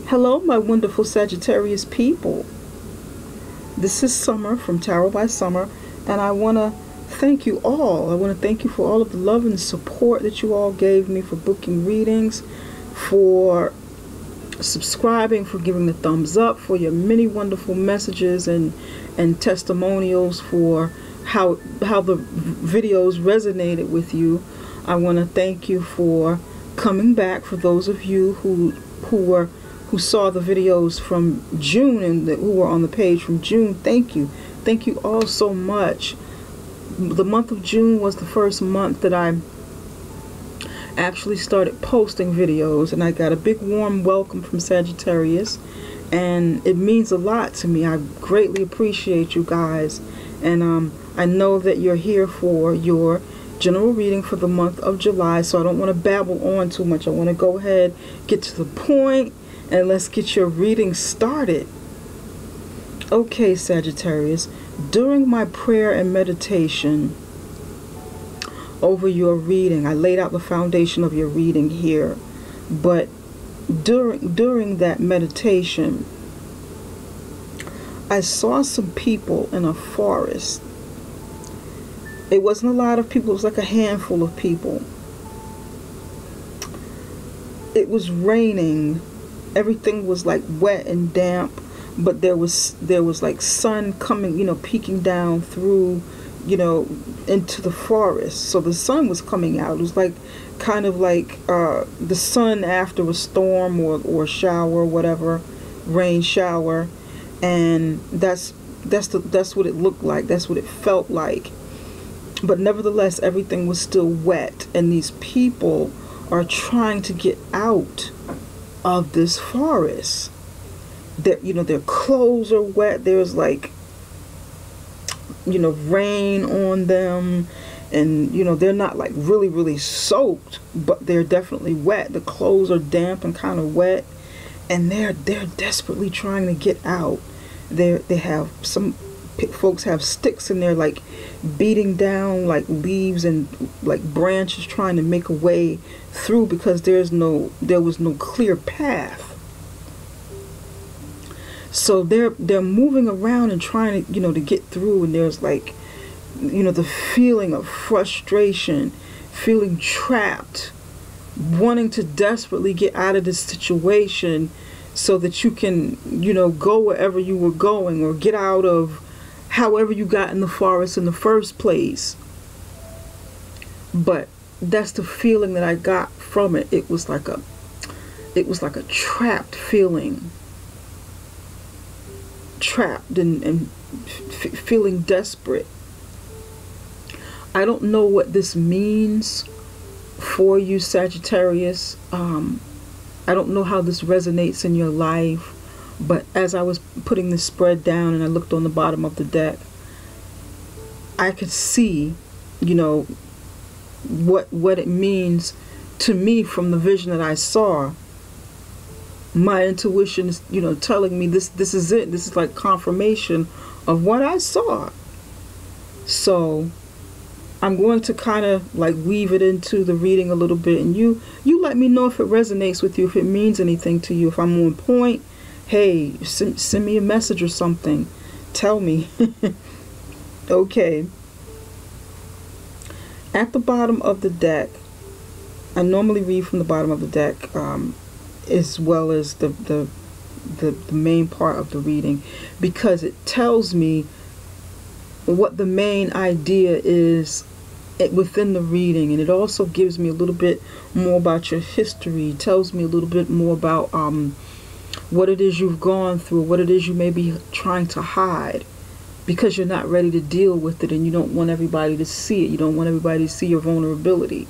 Hello, my wonderful Sagittarius people. This is Summer from Tarot by Summer, and I want to thank you all. I want to thank you for all of the love and support that you all gave me, for booking readings, for subscribing, for giving the thumbs up, for your many wonderful messages and testimonials, for how the videos resonated with you. I want to thank you for coming back. For those of you who saw the videos from June and who were on the page from June, thank you all so much. The month of June was the first month that I actually started posting videos, and I got a big warm welcome from Sagittarius, and it means a lot to me. I greatly appreciate you guys, and I know that you're here for your general reading for the month of July, so I don't want to babble on too much. I want to go ahead, get to the point, and let's get your reading started. Okay, Sagittarius, during my prayer and meditation over your reading, I laid out the foundation of your reading here, but during that meditation, I saw some people in a forest. It wasn't a lot of people, it was like a handful of people. It was raining. Everything was like wet and damp, but there was like sun coming, peeking down through, into the forest. So the sun was coming out. It was like kind of like the sun after a storm or shower, whatever, rain shower, and that's what it looked like. That's what it felt like. But nevertheless, everything was still wet, and these people are trying to get out of this forest. Their clothes are wet. There's like, rain on them, and they're not like really soaked, but they're definitely wet. The clothes are damp and kind of wet, and they're desperately trying to get out. They have some folks have sticks, and they're like beating down like leaves and like branches, trying to make a way through, because there was no clear path. So they're moving around and trying to to get through, and there's like the feeling of frustration, feeling trapped, wanting to desperately get out of this situation so that you can go wherever you were going, or get out of however you got in the forest in the first place. But that's the feeling that I got from it. It was like a trapped feeling, trapped and feeling desperate. I don't know what this means for you, Sagittarius. I don't know how this resonates in your life, but as I was putting this spread down and I looked on the bottom of the deck, I could see, what it means to me from the vision that I saw. My intuition is, telling me this is it. This is like confirmation of what I saw. So I'm going to kind of like weave it into the reading a little bit, and you let me know if it resonates with you, if it means anything to you, if I'm on point. Hey, send me a message or something. Tell me. Okay. At the bottom of the deck, I normally read from the bottom of the deck, as well as the main part of the reading, because it tells me what the main idea is within the reading, and it also gives me a little bit more about your history. It tells me a little bit more about what it is you've gone through, what it is you may be trying to hide, because you're not ready to deal with it, and you don't want everybody to see it. You don't want everybody to see your vulnerability.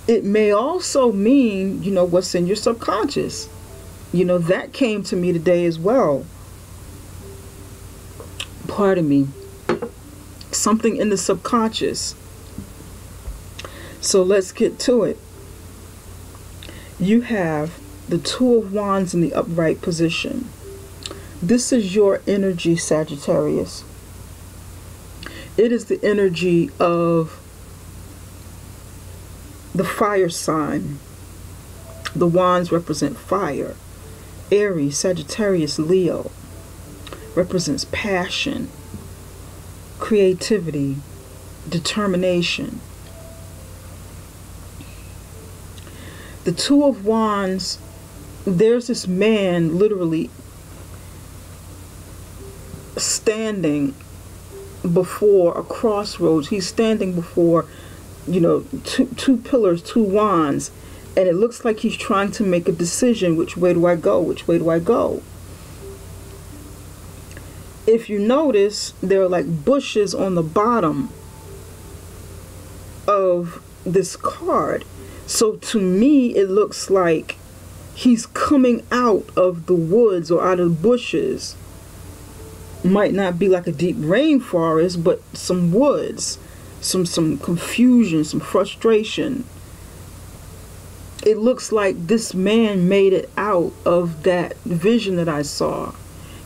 It may also mean, what's in your subconscious. That came to me today as well. Pardon me. Something in the subconscious. So let's get to it. You have the Two of Wands in the upright position. This is your energy, Sagittarius. It is the energy of the fire sign. The wands represent fire. Aries, Sagittarius, Leo represents passion, creativity, determination. The Two of Wands, there's this man literally standing before a crossroads. He's standing before, two pillars, two wands, and it looks like he's trying to make a decision. Which way do I go? Which way do I go? If you notice, there are like bushes on the bottom of this card. So to me, it looks like he's coming out of the woods or out of the bushes. Might not be like a deep rainforest, but some woods, some confusion, some frustration. It looks like this man made it out of that vision that I saw.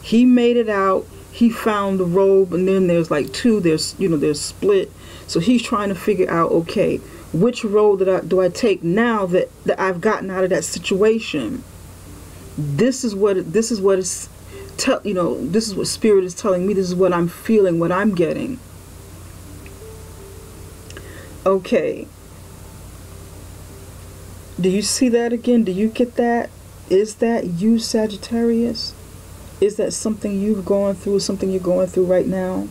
He made it out. He found the robe, and then there's like two. There's split. So he's trying to figure out, okay, which road do I take now that I've gotten out of that situation. This is what Spirit is telling me. This is what I'm feeling, what I'm getting. Okay. Do you see that again? Do you get that? Is that you, Sagittarius? Is that something you've gone through, something you're going through right now?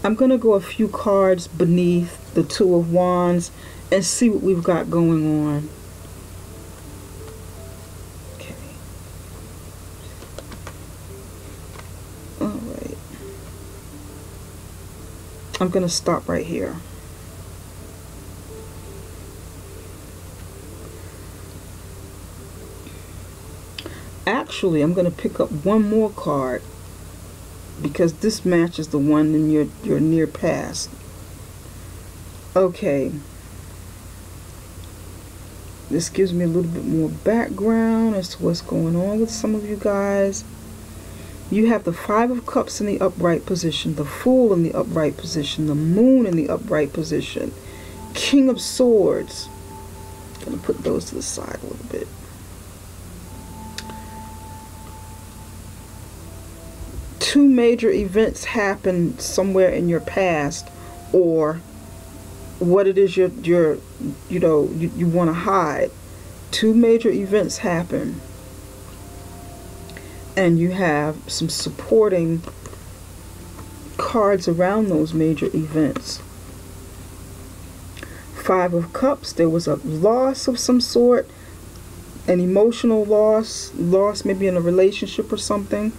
I'm going to go a few cards beneath the Two of Wands and see what we've got going on. Okay. All right. I'm going to stop right here. Actually, I'm going to pick up one more card because this matches the one in your near past. Okay. This gives me a little bit more background as to what's going on with some of you guys. You have the Five of Cups in the upright position, the Fool in the upright position, the Moon in the upright position, King of Swords. I'm going to put those to the side a little bit. Two major events happen somewhere in your past, or what it is you want to hide. Two major events happen, and you have some supporting cards around those major events. Five of Cups, there was a loss of some sort, an emotional loss maybe in a relationship or something,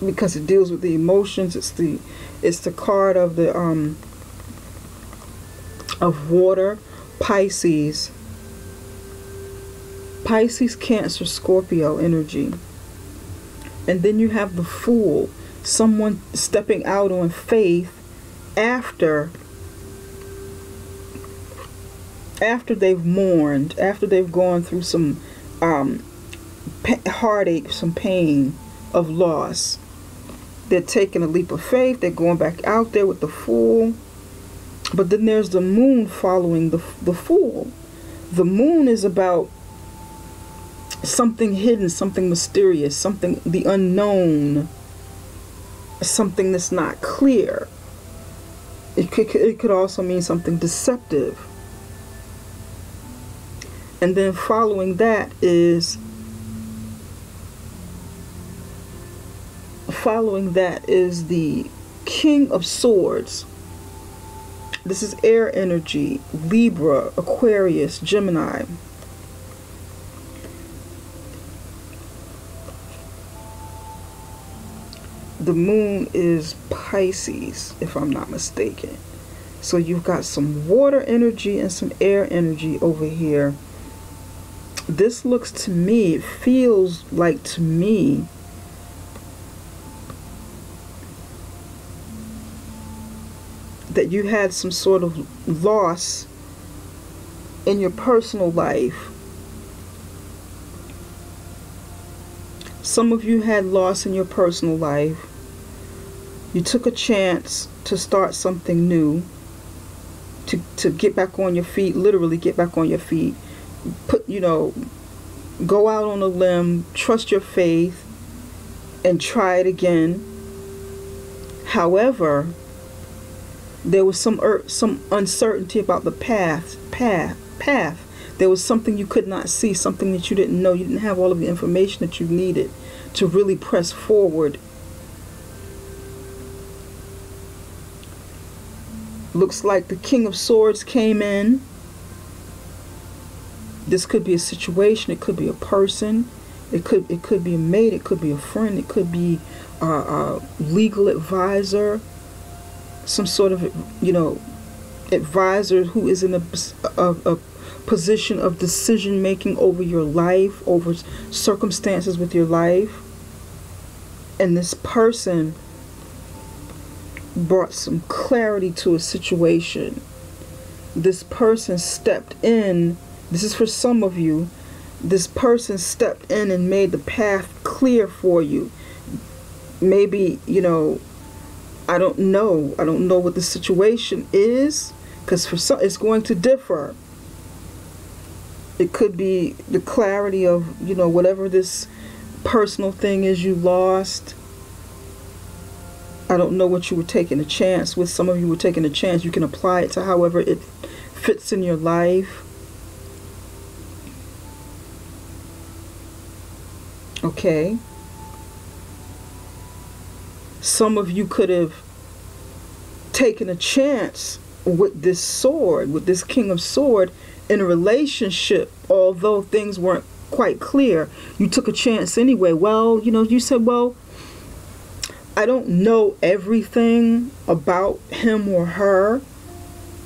because it deals with the emotions. It's the card of the of water. Pisces, Cancer, Scorpio energy. And then you have the Fool, someone stepping out on faith after they've mourned, after they've gone through some heartache, some pain of loss. They're taking a leap of faith. They're going back out there with the Fool. But then there's the Moon following the Fool. The Moon is about something hidden, something mysterious, something, the unknown, something that's not clear. It could also mean something deceptive. And then following that is the King of Swords. This is air energy, Libra, Aquarius, Gemini. The Moon is Pisces, if I'm not mistaken. So you've got some water energy and some air energy over here. This looks to me, it feels like to me, that you had some sort of loss in your personal life. Some of you had loss in your personal life. You took a chance to start something new, to get back on your feet, literally get back on your feet. go out on a limb, trust your faith, and try it again. However, there was some uncertainty about the path. There was something you could not see, something that you didn't know. You didn't have all of the information that you needed to really press forward. Looks like the King of Swords came in. This could be a situation. It could be a person. It could be a mate. It could be a friend. It could be a legal advisor. Some sort of, advisor who is in a position of decision making over your life, over circumstances with your life. And this person brought some clarity to a situation. This person stepped in. This is for some of you. This person stepped in and made the path clear for you. Maybe, I don't know. I don't know what the situation is, because for some it's going to differ. It could be the clarity of, whatever this personal thing is you lost. I don't know what you were taking a chance with. Some of you were taking a chance. You can apply it to however it fits in your life. Okay. Some of you could have taken a chance with this sword, with this King of Sword, in a relationship, although things weren't quite clear. You took a chance anyway. Well, you said, well, I don't know everything about him or her,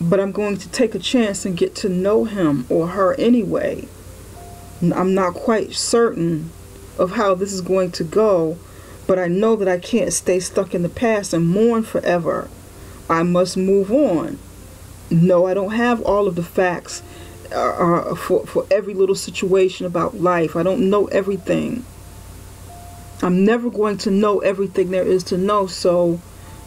but I'm going to take a chance and get to know him or her anyway. I'm not quite certain of how this is going to go, but I know that I can't stay stuck in the past and mourn forever. I must move on. No, I don't have all of the facts for every little situation about life. I don't know everything. I'm never going to know everything there is to know. So,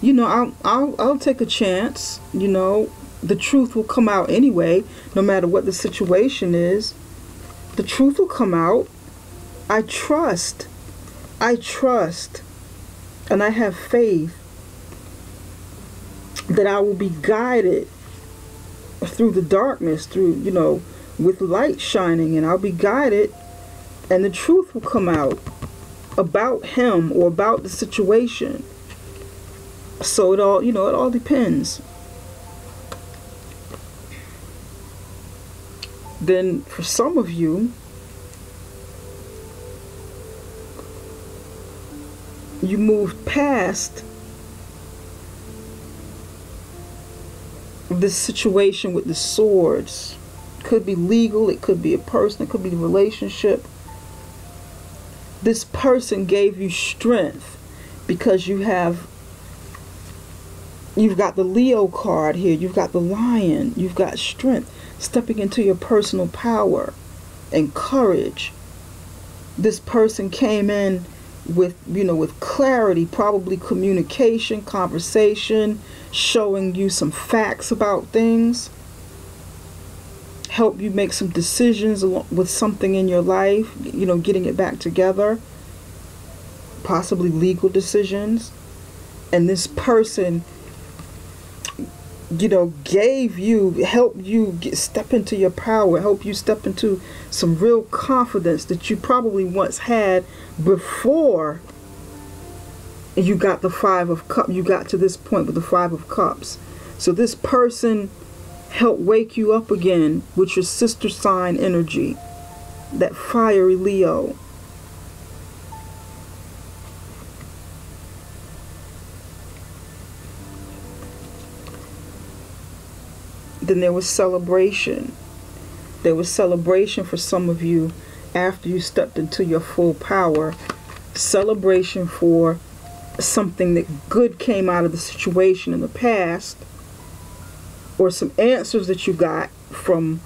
I'll take a chance. The truth will come out anyway, no matter what the situation is. The truth will come out. I trust, and I have faith that I will be guided through the darkness, with light shining, and I'll be guided, and the truth will come out about him or about the situation. So it all depends. Then for some of you, you moved past this situation with the swords. Could be legal, it could be a person, it could be a relationship. This person gave you strength because you've got the Leo card here, you've got the Lion, you've got strength, stepping into your personal power and courage. This person came in with clarity, probably communication, conversation, showing you some facts about things, help you make some decisions with something in your life, getting it back together, possibly legal decisions. And this person, helped you step into your power, help you step into some real confidence that you probably once had before you got the Five of Cups. You got to this point with the Five of Cups. So this person helped wake you up again with your sister sign energy, that fiery Leo. Then there was celebration. There was celebration for some of you after you stepped into your full power. Celebration for something that good came out of the situation in the past, or some answers that you got from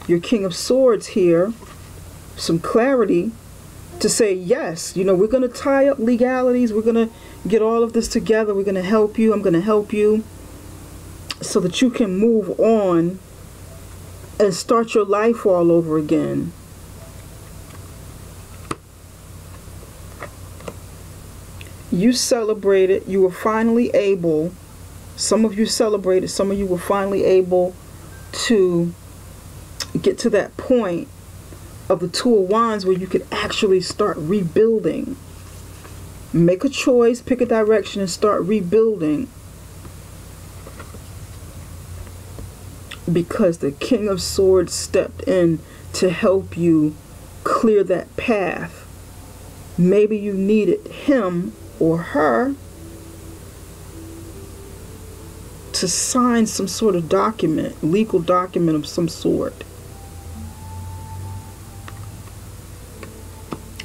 your King of Swords here, some clarity to say, yes, we're going to tie up legalities, we're going to get all of this together, we're going to help you, I'm going to help you, so that you can move on and start your life all over again. You celebrated. You were finally able. Some of you celebrated. Some of you were finally able to get to that point of the Two of Wands where you could actually start rebuilding. Make a choice, pick a direction, and start rebuilding. Because the King of Swords stepped in to help you clear that path. Maybe you needed him or her to sign some sort of document, legal document of some sort.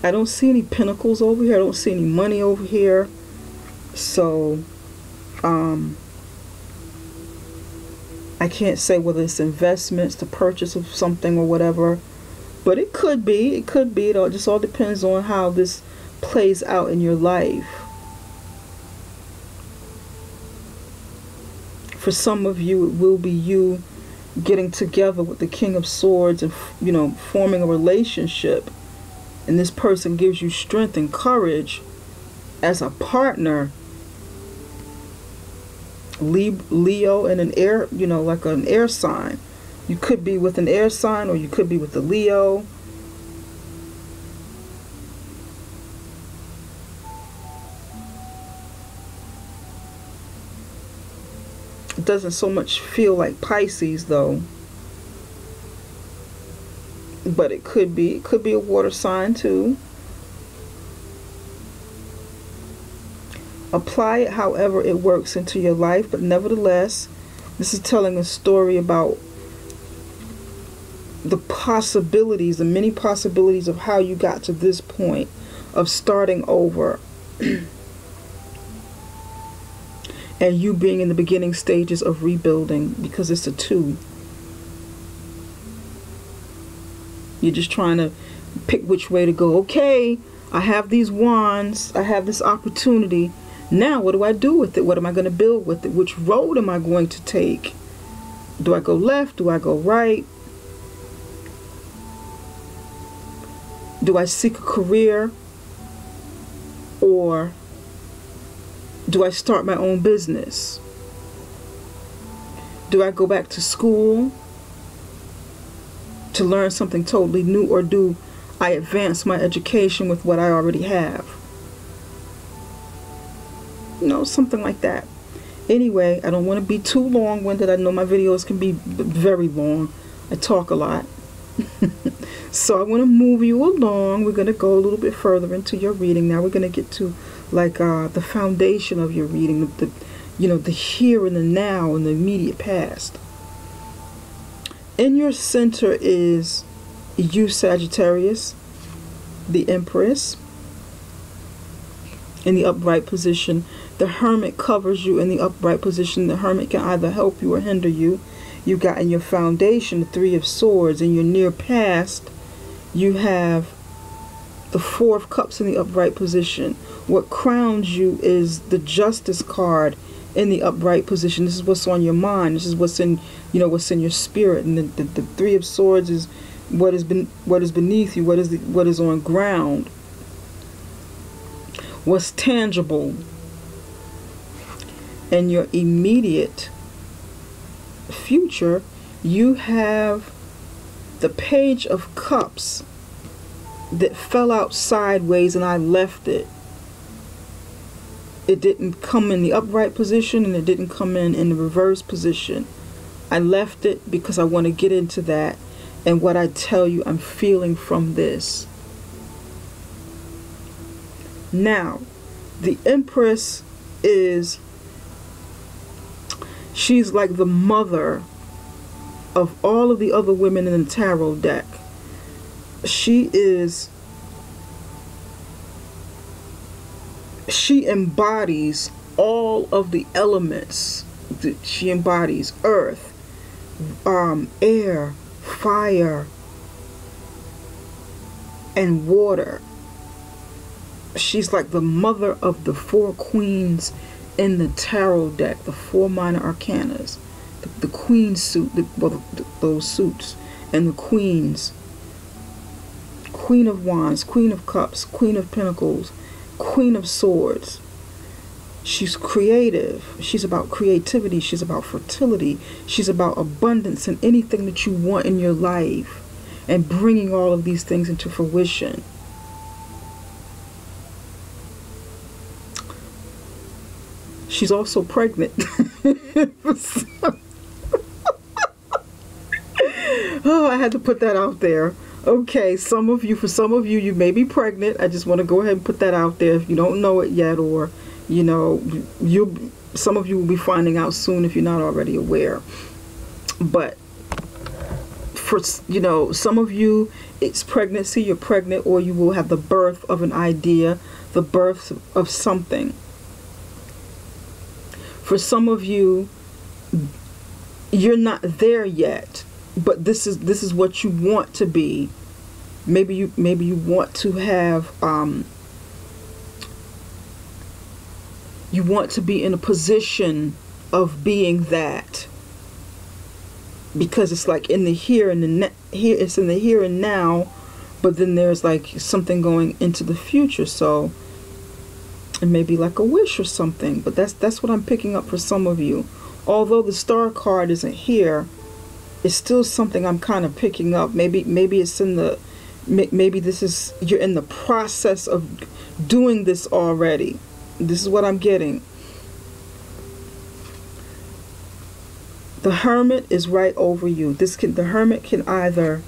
I don't see any pentacles over here. I don't see any money over here. So, I can't say whether it's investments, the purchase of something or whatever. But it could be. It could be. It just all depends on how this plays out in your life. For some of you, it will be you getting together with the King of Swords and, you know, forming a relationship. And this person gives you strength and courage as a partner. Leo and an air, you know, like an air sign. You could be with an air sign or you could be with a Leo. It doesn't so much feel like Pisces though. But it could be a water sign too. Apply it however it works into your life, but nevertheless, this is telling a story about the possibilities, the many possibilities of how you got to this point of starting over. And you being in the beginning stages of rebuilding, because it's a 2. You're just trying to pick which way to go. Okay, I have these wands. I have this opportunity. Now, what do I do with it? What am I going to build with it? Which road am I going to take? Do I go left? Do I go right? Do I seek a career? Or do I start my own business? Do I go back to school to learn something totally new, or do I advance my education with what I already have? You know, something like that. Anyway, I don't want to be too long-winded. I know my videos can be very long. I talk a lot. So I want to move you along. We're going to go a little bit further into your reading. Now we're going to get to like the foundation of your reading, the you know, the here and the now and the immediate past. In your center is you, Sagittarius, the Empress, in the upright position. The Hermit covers you in the upright position. The Hermit can either help you or hinder you. You've got in your foundation the Three of Swords. In your near past, you have the Four of Cups in the upright position. What crowns you is the Justice card in the upright position. This is what's on your mind. This is what's in, you know, what's in your spirit. And the Three of Swords is what is beneath you, what is on ground, what's tangible. In your immediate future, you have the Page of Cups that fell out sideways, and I left it. It didn't come in the upright position, and it didn't come in the reverse position. I left it because I want to get into that and what I tell you I'm feeling from this. Now, the Empress she's like the mother of all of the other women in the tarot deck. She embodies all of the elements. She embodies earth, air, fire, and water. She's like the mother of the 4 queens in the tarot deck, the 4 minor arcanas, the queen suit, those suits, and the queens. Queen of Wands, Queen of Cups, Queen of Pentacles, Queen of Swords. She's creative. She's about creativity. She's about fertility. She's about abundance and anything that you want in your life, and bringing all of these things into fruition. She's also pregnant. Oh, I had to put that out there. Okay, for some of you, you may be pregnant. I just want to go ahead and put that out there if you don't know it yet, or, you know, some of you will be finding out soon if you're not already aware. But for, you know, some of you, it's pregnancy, you're pregnant, or you will have the birth of an idea, the birth of something. For some of you, you're not there yet, but this is what you want to be. Maybe you want to have you want to be in a position of being that, because it's like in the here and the here, it's in the here and now, but then there's like something going into the future. So it may be like a wish or something, but that's what I'm picking up for some of you. Although the star card isn't here, it's still something I'm kind of picking up. Maybe it's in the, maybe this is, you're in the process of doing this already. This is what I'm getting. The Hermit is right over you. The Hermit can either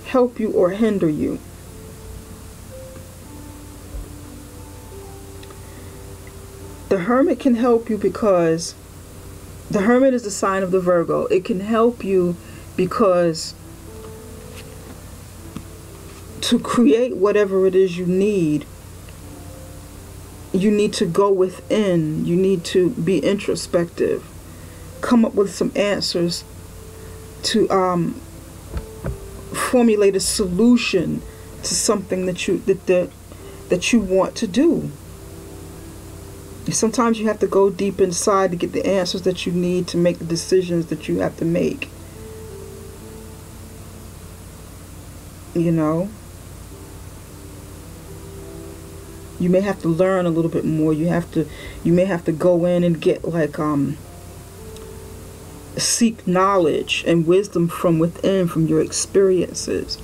help you or hinder you. The Hermit can help you because the Hermit is the sign of the Virgo. It can help you because to create whatever it is you need to go within. You need to be introspective. Come up with some answers to formulate a solution to something that you want to do. Sometimes you have to go deep inside to get the answers that you need to make the decisions that you have to make. You know? You may have to learn a little bit more. You may have to go in and get like seek knowledge and wisdom from within, from your experiences.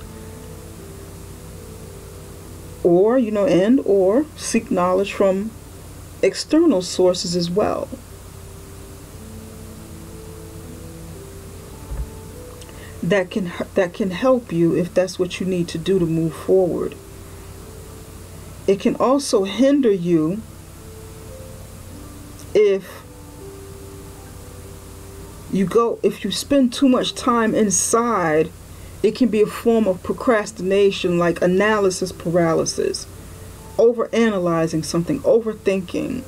Or, you know, or seek knowledge from external sources as well. That can help you if that's what you need to do to move forward. It can also hinder you if you spend too much time inside. It can be a form of procrastination, like analysis paralysis. Overanalyzing something, overthinking,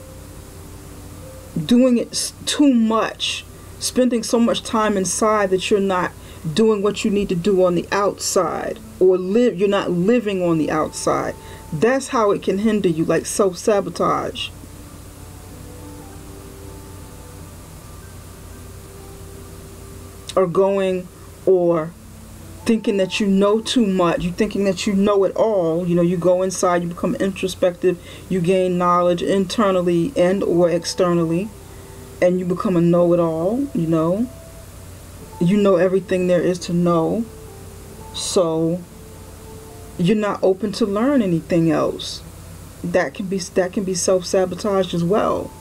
doing it too much, spending so much time inside that you're not doing what you need to do on the outside, or you're not living on the outside. That's how it can hinder you, like self-sabotage. Or thinking that you know too much. You're thinking that you know it all. You know, you go inside, you become introspective, you gain knowledge internally and or externally, and you become a know-it-all. You know everything there is to know. So you're not open to learn anything else. That can be self-sabotage as well.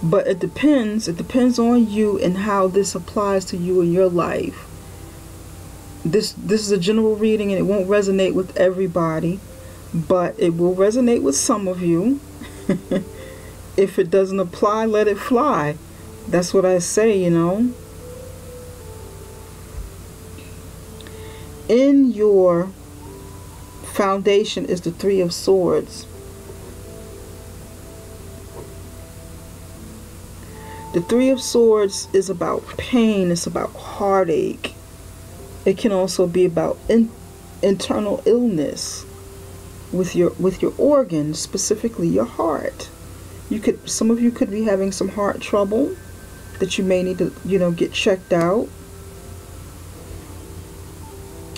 But it depends on you and how this applies to you in your life. This is a general reading, and it won't resonate with everybody, but it will resonate with some of you. If it doesn't apply, let it fly. That's what I say, you know. In your foundation is the Three of Swords. The Three of Swords is about pain. It's about heartache. It can also be about internal illness with your organs, specifically your heart. Some of you could be having some heart trouble that you may need to, get checked out.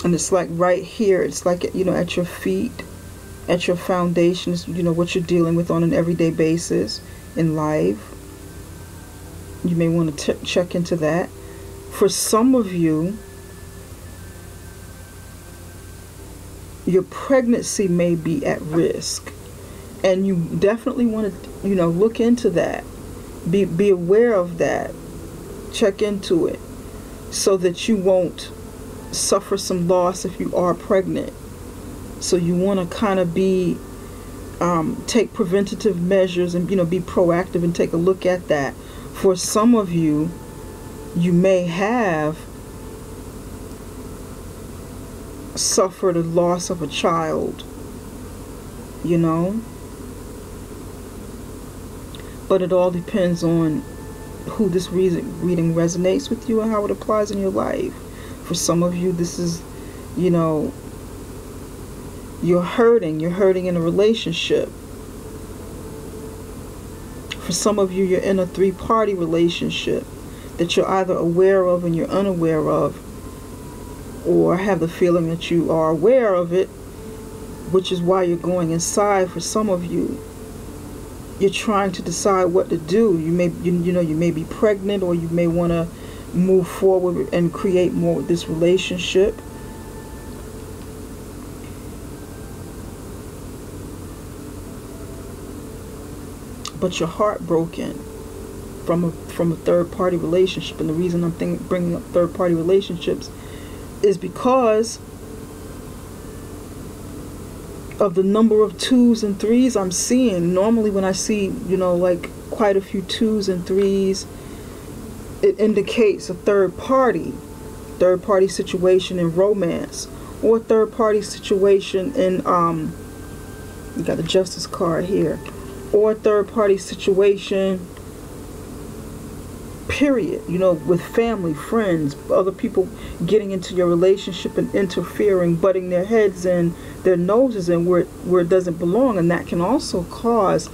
And it's like right here. It's like, at your feet. at your foundations, you know, what you're dealing with on an everyday basis in life. You may want to check into that. For some of you, your pregnancy may be at risk, and you definitely want to, you know, look into that. Be aware of that. Check into it so that you won't suffer some loss if you are pregnant. So you want to kind of take preventative measures and, you know, be proactive and take a look at that. For some of you, you may have suffered a loss of a child, you know. But it all depends on who this reading resonates with you and how it applies in your life. For some of you, this is, you know, you're hurting in a relationship. For some of you, you're in a three-party relationship that you're either aware of and you're unaware of, or have the feeling that you are aware of it, which is why you're going inside. For some of you, you're trying to decide what to do. You may be pregnant, or you may want to move forward and create more with this relationship. But you're heartbroken from a third-party relationship. And the reason I'm bringing up third-party relationships is because of the number of 2s and 3s I'm seeing. Normally when I see, you know, like quite a few 2s and 3s, it indicates a third party situation in romance, or third party situation in you got the Justice card here, or third party situation period, you know, with family, friends, other people getting into your relationship and interfering, butting their heads in, their noses in where it doesn't belong. And that can also cause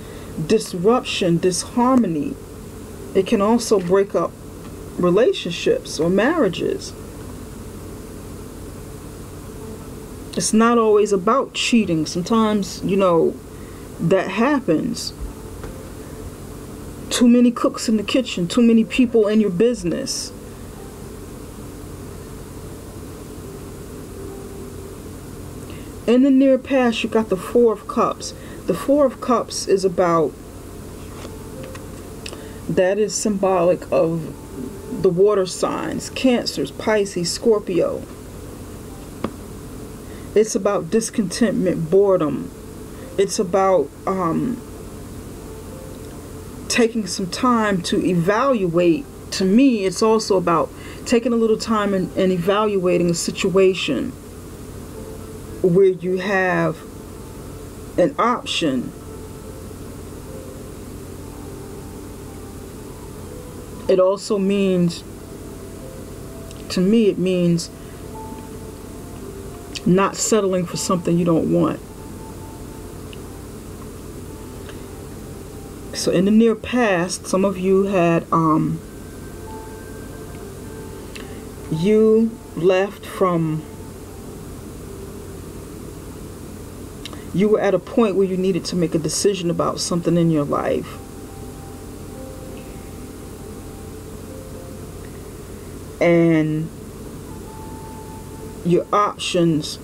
disruption, disharmony. It can also break up relationships or marriages. It's not always about cheating. Sometimes, you know, that happens. Too many cooks in the kitchen, too many people in your business. In the near past, you got the Four of Cups. The Four of Cups is about, that is symbolic of the water signs, Cancers, Pisces, Scorpio. It's about discontentment, boredom. It's about taking some time to evaluate. To me, it's also about taking a little time and evaluating a situation where you have an option. It also means, to me, it means not settling for something you don't want. So in the near past, some of you had, you left from, you were at a point where you needed to make a decision about something in your life. And your options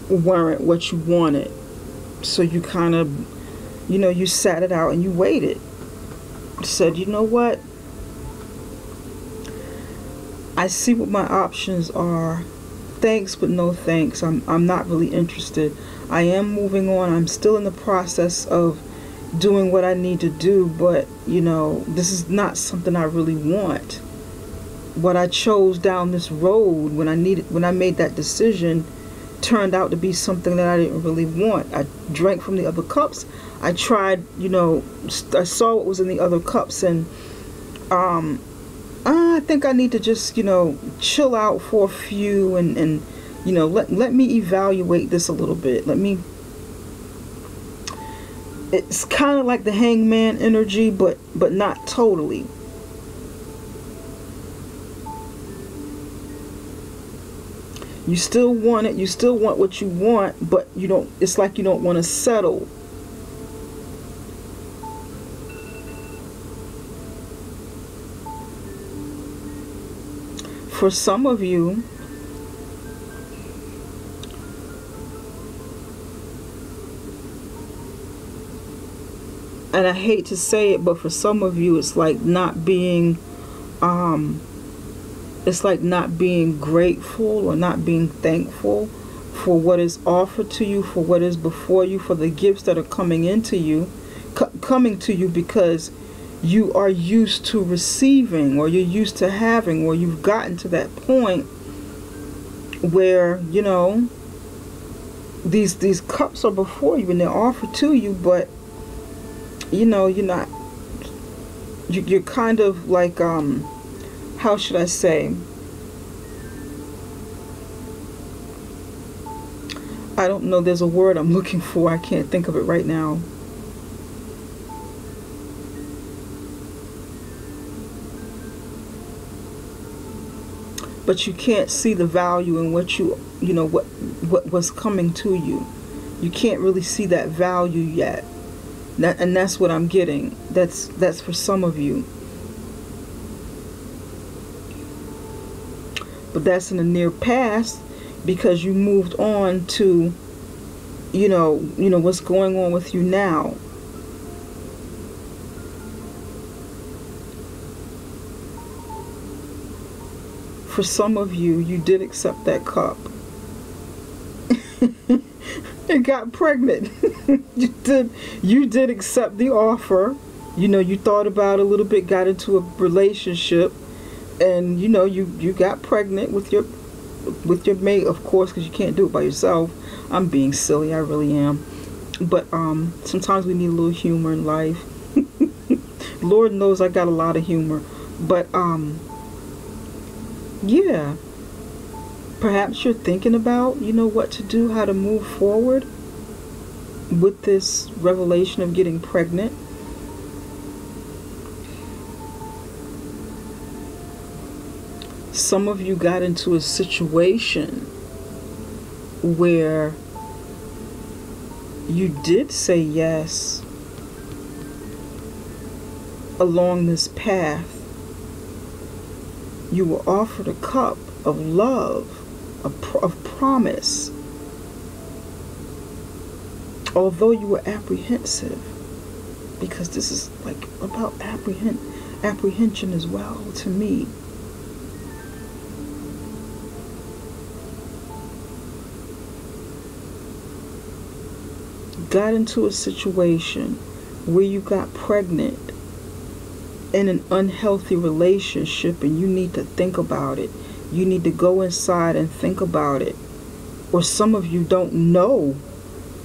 weren't what you wanted. So you kind of, you know, you sat it out and you waited. Said, you know what? I see what my options are. Thanks, but no thanks. I'm not really interested. I am moving on. I'm still in the process of doing what I need to do, but, you know, this is not something I really want. What I chose down this road when I made that decision turned out to be something that I didn't really want. I drank from the other cups. I tried, you know, I saw what was in the other cups, and I think I need to just, you know, chill out for a few and you know, let me evaluate this a little bit. It's kind of like the Hangman energy, but not totally. You still want it. You still want what you want, but you don't. It's like you don't want to settle. For some of you, and I hate to say it, but for some of you, it's like not being, it's like not being grateful or not being thankful for what is offered to you, for what is before you, for the gifts that are coming into you, coming to you, because you are used to receiving, or you're used to having, or you've gotten to that point where, you know, these cups are before you and they're offered to you, but you know, you're kind of like, how should I say, I don't know, there's a word I'm looking for, I can't think of it right now. But you can't see the value in what what's coming to you. You can't really see that value yet. And that's what I'm getting. That's for some of you. But that's in the near past, because you moved on to, you know what's going on with you now. For some of you, you did accept that cup. And got pregnant. You did accept the offer. You thought about it a little bit, got into a relationship, and you got pregnant with your mate, of course, because you can't do it by yourself. I'm being silly, I really am. But sometimes we need a little humor in life. Lord knows I got a lot of humor. But yeah, perhaps you're thinking about, what to do, how to move forward with this revelation of getting pregnant. Some of you got into a situation where you did say yes along this path. You were offered a cup of love, of promise, although you were apprehensive, because this is like about apprehension as well to me. Got into a situation where you got pregnant in an unhealthy relationship, and you need to think about it. You need to go inside and think about it. Or some of you don't know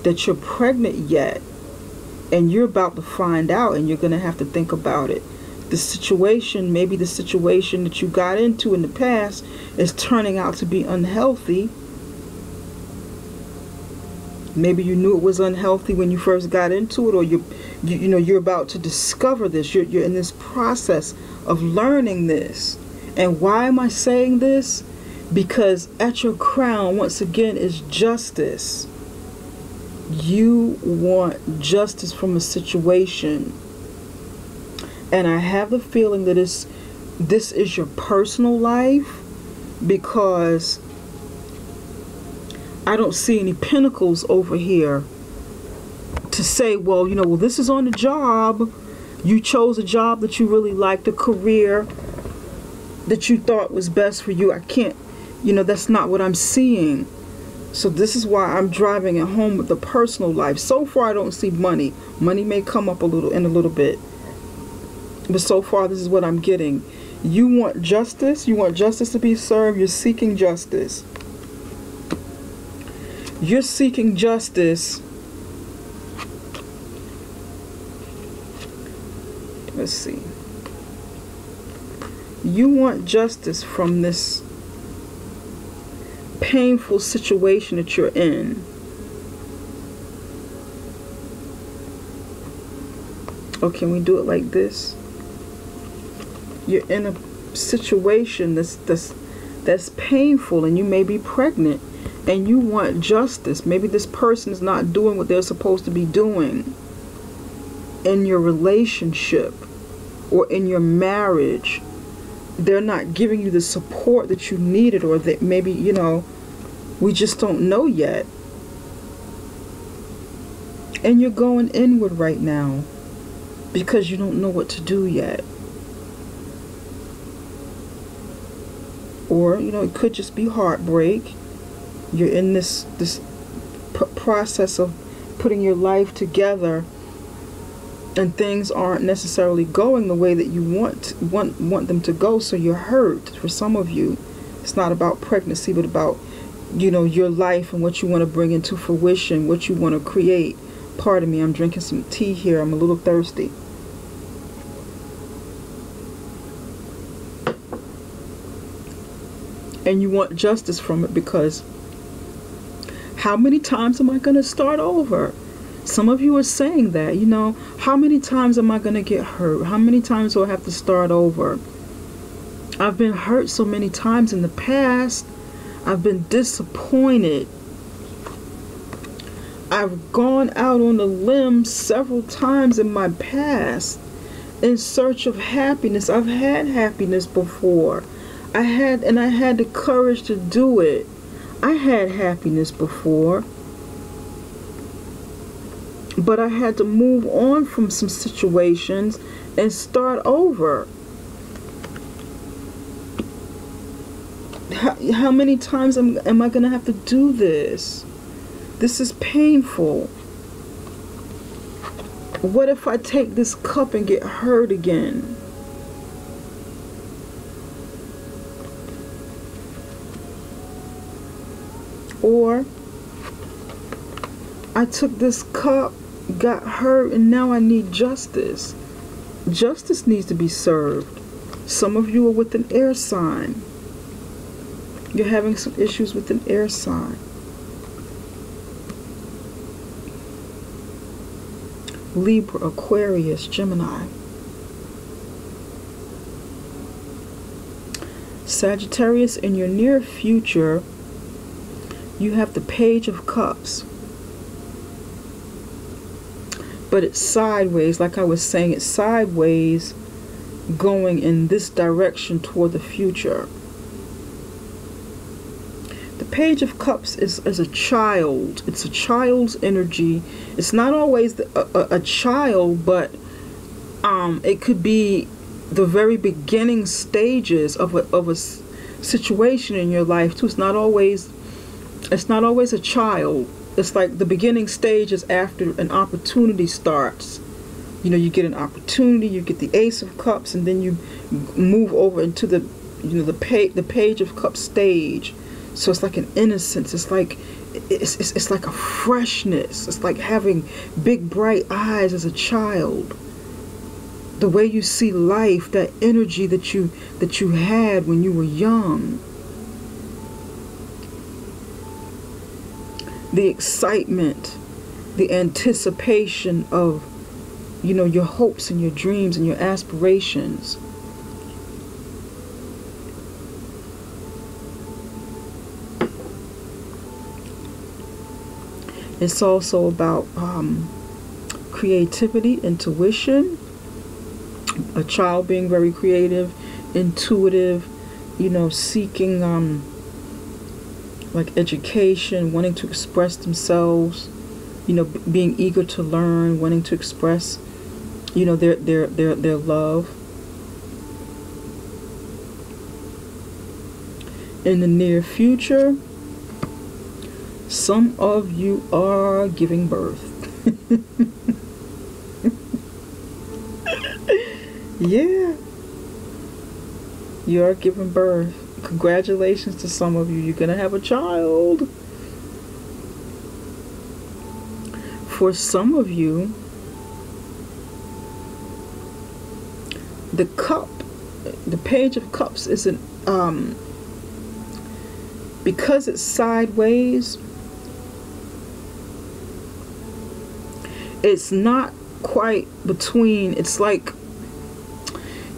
that you're pregnant yet, and you're about to find out, and you're going to have to think about it. The situation, maybe the situation that you got into in the past, is turning out to be unhealthy. Maybe you knew it was unhealthy when you first got into it, or you're about to discover this. You're in this process of learning this. And why am I saying this? Because at your crown, once again, is justice. You want justice from a situation. And I have the feeling that this is your personal life, because I don't see any pinnacles over here to say, well, this is on the job. You chose a job that you really liked, a career that you thought was best for you. I can't, that's not what I'm seeing. So this is why I'm driving it home with the personal life. So far, I don't see money. Money may come up in a little bit. But so far, this is what I'm getting. You want justice. You want justice to be served. You're seeking justice. You're seeking justice. Let's see. You want justice from this painful situation that you're in. Or can we do it like this? You're in a situation that's that's painful, and you may be pregnant and you want justice. Maybe this person is not doing what they're supposed to be doing in your relationship or in your marriage. They're not giving you the support that you needed, or that maybe, we just don't know yet. And you're going inward right now because you don't know what to do yet. Or, it could just be heartbreak. You're in this process of putting your life together, and things aren't necessarily going the way that you want them to go, so you're hurt. For some of you, it's not about pregnancy, but about, your life and what you want to bring into fruition, what you want to create. Pardon me, I'm drinking some tea here. I'm a little thirsty. And you want justice from it, because how many times am I going to start over? Some of you are saying that, how many times am I going to get hurt? How many times do I have to start over? I've been hurt so many times in the past. I've been disappointed. I've gone out on a limb several times in my past in search of happiness. I've had happiness before. I had the courage to do it. I had happiness before. But I had to move on from some situations and start over. How many times am I going to have to do this? This is painful. What if I take this cup and get hurt again? Or I took this cup, got hurt, and now I need justice. Justice needs to be served. Some of you are with an air sign. You're having some issues with an air sign. Libra, Aquarius, Gemini. Sagittarius, in your near future, you have the Page of Cups. But it's sideways. Like I was saying, it's sideways going in this direction toward the future. The Page of Cups is a child. It's a child's energy. It's not always a child, but it could be the very beginning stages of a situation in your life too. It's not always a child. It's like the beginning stage is after an opportunity starts. You get an opportunity, you get the Ace of Cups, and then you move over into the Page of Cups stage. So it's like an innocence. It's like a freshness. It's like having big bright eyes as a child. The way you see life, that energy that you had when you were young. The excitement, the anticipation of, your hopes and your dreams and your aspirations. It's also about creativity, intuition. A child being very creative, intuitive, seeking like education, wanting to express themselves, being eager to learn, wanting to express, their love. In the near future, some of you are giving birth. Yeah. You are giving birth. Congratulations to some of you. You're going to have a child. For some of you, the cup, the Page of Cups isn't, because it's sideways, it's not quite between. It's like,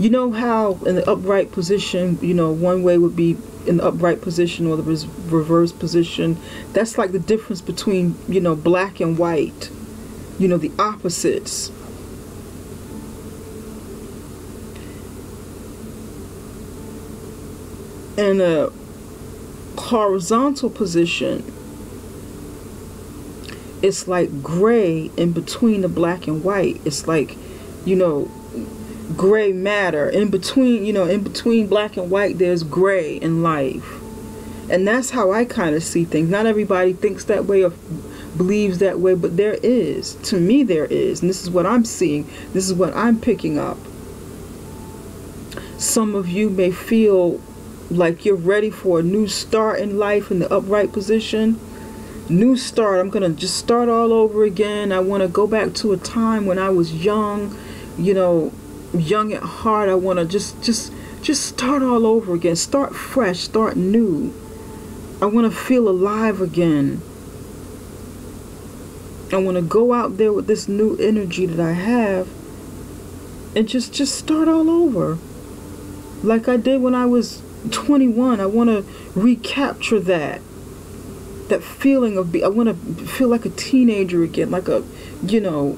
how in the upright position, one way would be in the upright position or the reverse position. That's like the difference between, you know, black and white, you know, the opposites. In a horizontal position, it's like gray in between the black and white. It's like, you know, gray matter. In between, you know, in between black and white, there's gray in life. And that's how I kind of see things. Not everybody thinks that way or believes that way, but there is. To me, there is. And this is what I'm seeing. This is what I'm picking up. Some of you may feel like you're ready for a new start in life in the upright position. New start. I'm going to just start all over again. I want to go back to a time when I was young, you know, young at heart. I want to just start all over again. Start fresh, start new. I want to feel alive again. I want to go out there with this new energy that I have and just start all over. Like I did when I was 21. I want to recapture that feeling of I want to feel like a teenager again, like a, you know,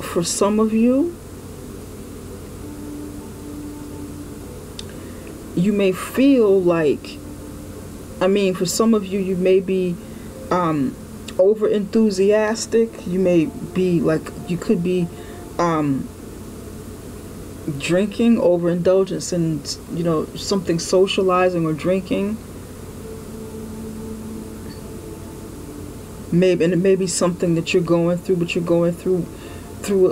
for some of you, you may feel like, I mean, for some of you, you may be over enthusiastic. You may be like, you could be drinking, overindulgence in, you know, something, socializing or drinking. Maybe, and it may be something that you're going through, but you're going through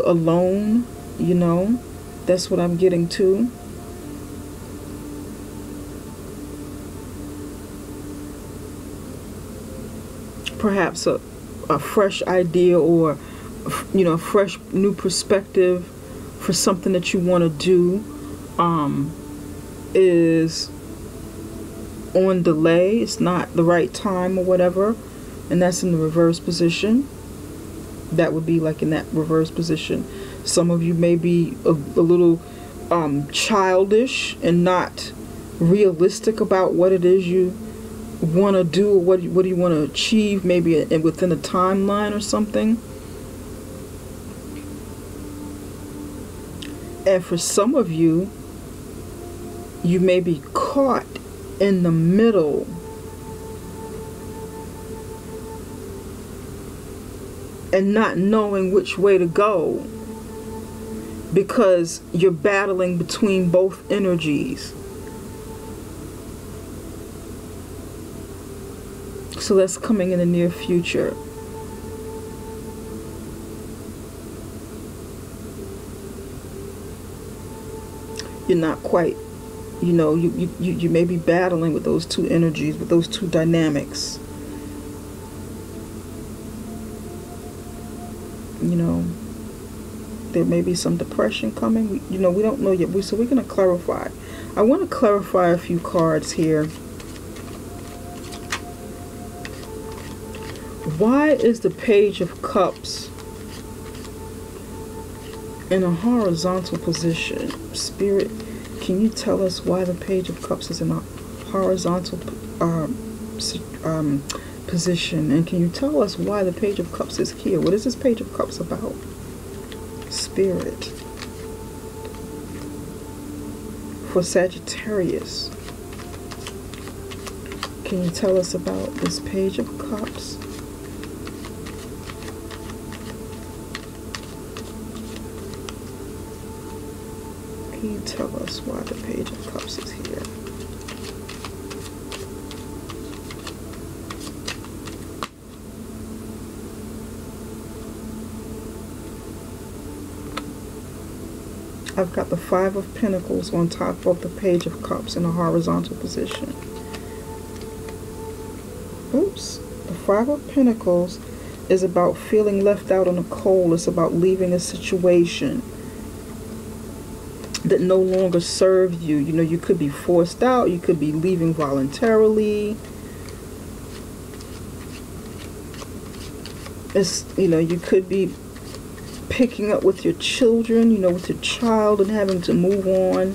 alone, you know. That's what I'm getting to. Perhaps a fresh idea or, you know, a fresh new perspective for something that you want to do is on delay. It's not the right time or whatever, and that's in the reverse position. That would be like in that reverse position. Some of you may be a little childish and not realistic about what it is you want to do, or what do you want to achieve, maybe within a timeline or something. And for some of you, you may be caught in the middle. And not knowing which way to go, because you're battling between both energies. So that's coming in the near future. You're not quite, you know, you may be battling with those two energies, with those two dynamics. You know, there may be some depression coming. You know, we don't know yet. So we're going to clarify. I want to clarify a few cards here. Why is the Page of Cups in a horizontal position? Spirit, can you tell us why the Page of Cups is in a horizontal position? And can you tell us why the Page of Cups is here? What is this Page of Cups about? Spirit, for Sagittarius, can you tell us about this Page of Cups? Can you tell us why the Page of Cups is here? I've got the Five of Pentacles on top of the Page of Cups in a horizontal position. Oops. The Five of Pentacles is about feeling left out in the cold. It's about leaving a situation that no longer serves you. You know, you could be forced out. You could be leaving voluntarily. It's, you know, you could be picking up with your children, you know, with your child and having to move on.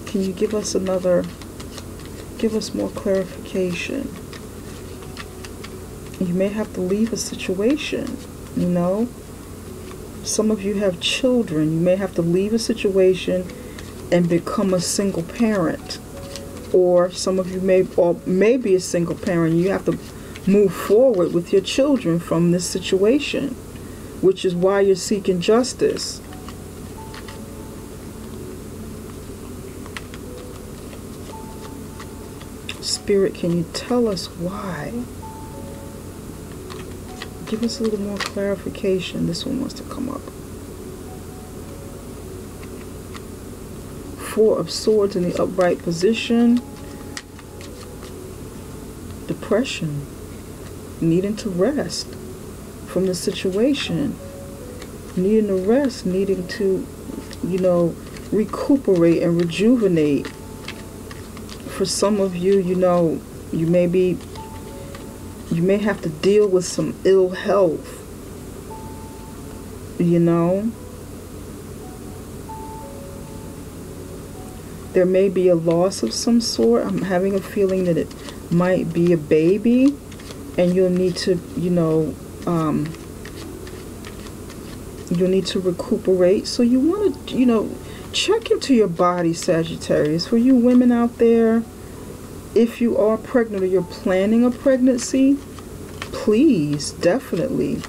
Can you give us more clarification? You may have to leave a situation, you know. Some of you have children. You may have to leave a situation and become a single parent. Or some of you may be a single parent. You have to move forward with your children from this situation, which is why you're seeking justice. Spirit, can you tell us why? Give us a little more clarification. This one wants to come up. Four of Swords in the upright position. Depression. Needing to rest from the situation. Needing to rest. Needing to, you know, recuperate and rejuvenate. For some of you, you know, you may have to deal with some ill health, you know. There may be a loss of some sort. I'm having a feeling that it might be a baby, and you'll need to, you know, you'll need to recuperate. So you want to, you know, check into your body, Sagittarius. For you women out there, if you are pregnant or you're planning a pregnancy, please, definitely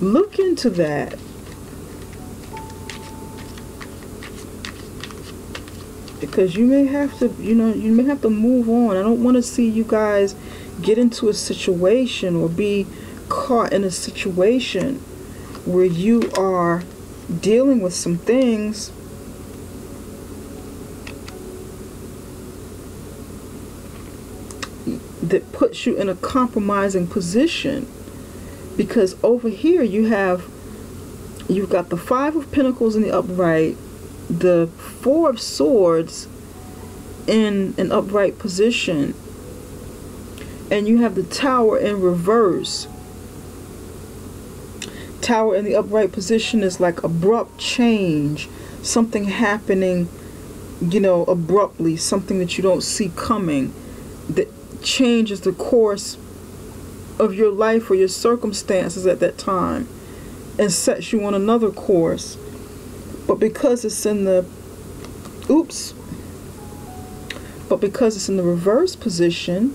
look into that. Because you may have to, you know, you may have to move on. I don't want to see you guys get into a situation or be caught in a situation where you are dealing with some things that puts you in a compromising position. Because over here you've got the Five of Pentacles in the upright, the Four of Swords in an upright position, and you have the Tower in reverse. Tower in the upright position is like abrupt change, something happening, you know, abruptly, something that you don't see coming, that changes the course of your life or your circumstances at that time and sets you on another course. But because it's in the reverse position,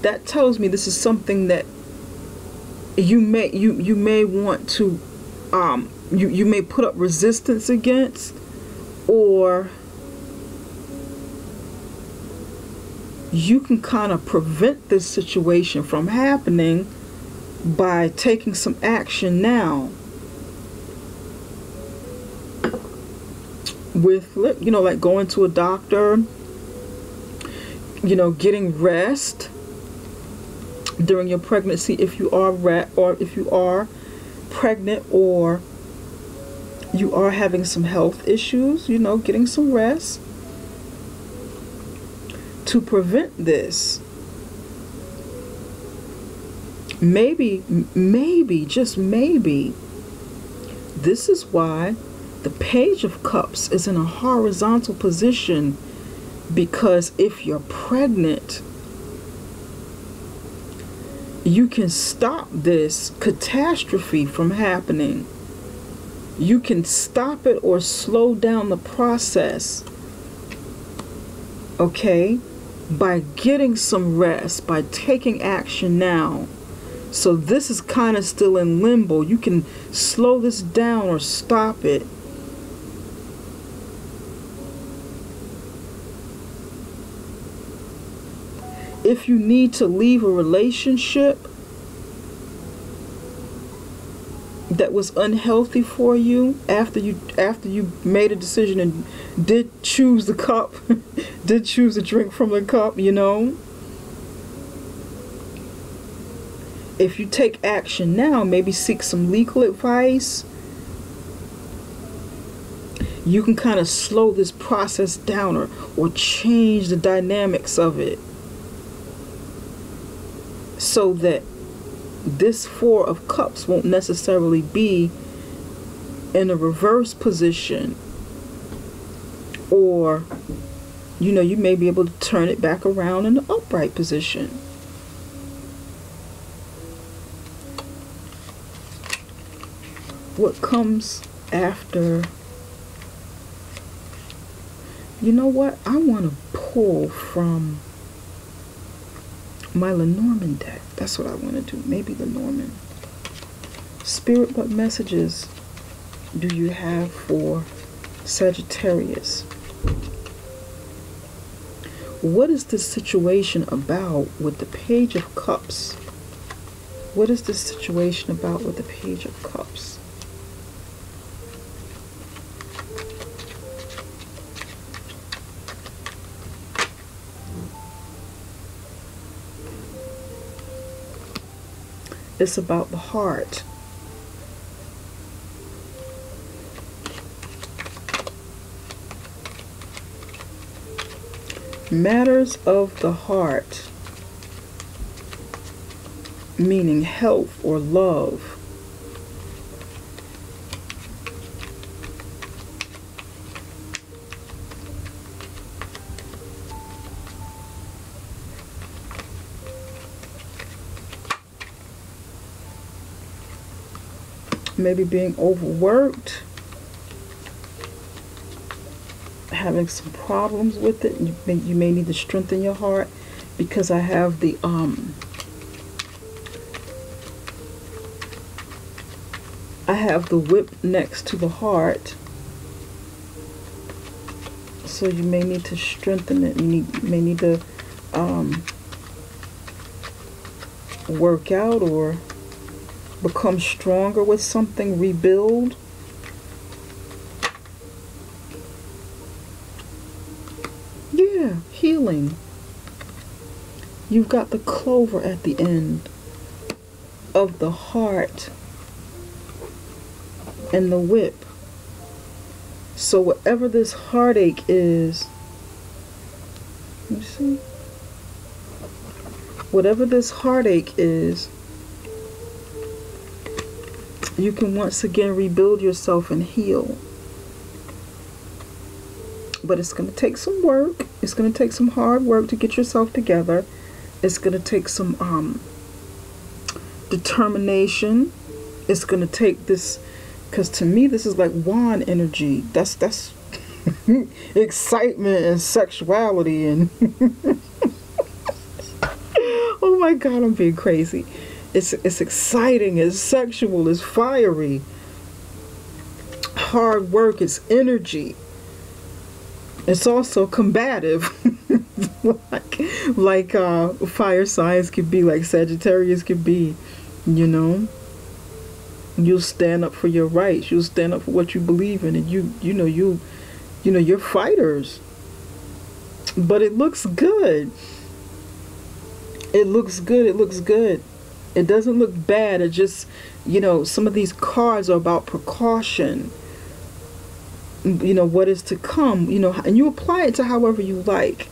that tells me this is something that you may want to you may put up resistance against, or you can kind of prevent this situation from happening by taking some action now. With, you know, like going to a doctor, you know, getting rest during your pregnancy if you are pregnant, or you are having some health issues, you know, getting some rest to prevent this. Maybe, just maybe, this is why the Page of Cups is in a horizontal position, because if you're pregnant, you can stop this catastrophe from happening. You can stop it or slow down the process, okay, by getting some rest, by taking action now. So this is kind of still in limbo. You can slow this down or stop it. If you need to leave a relationship that was unhealthy for you, after you made a decision and did choose the cup, did choose to drink from the cup, you know, if you take action now, maybe seek some legal advice, you can kind of slow this process down, or change the dynamics of it, so that this Four of Cups won't necessarily be in a reverse position, or you may be able to turn it back around in the upright position. What comes after? You know what? I want to pull from my Lenormand deck. That's what I want to do. Maybe Lenormand. Spirit, what messages do you have for Sagittarius? What is this situation about with the Page of Cups? What is this situation about with the Page of Cups? It's about the heart. Matters of the heart, meaning health or love. Maybe being overworked, having some problems with it. You may need to strengthen your heart, because I have the whip next to the heart, so you may need to strengthen it. You may need to work out or become stronger with something, rebuild. Yeah, healing. You've got the clover at the end of the heart and the whip. So whatever this heartache is, let me see. Whatever this heartache is, you can once again rebuild yourself and heal. But it's going to take some work. It's going to take some hard work to get yourself together. It's going to take some determination. It's going to take this, because to me this is like wand energy. That's excitement and sexuality and oh my God, I'm being crazy. It's exciting, it's sexual, it's fiery. Hard work, it's energy. It's also combative. like fire signs could be, like Sagittarius could be, You'll stand up for your rights. You'll stand up for what you believe in, and you're fighters. But it looks good. It looks good. It looks good. It doesn't look bad. It just, some of these cards are about precaution. What is to come, and you apply it to however you like.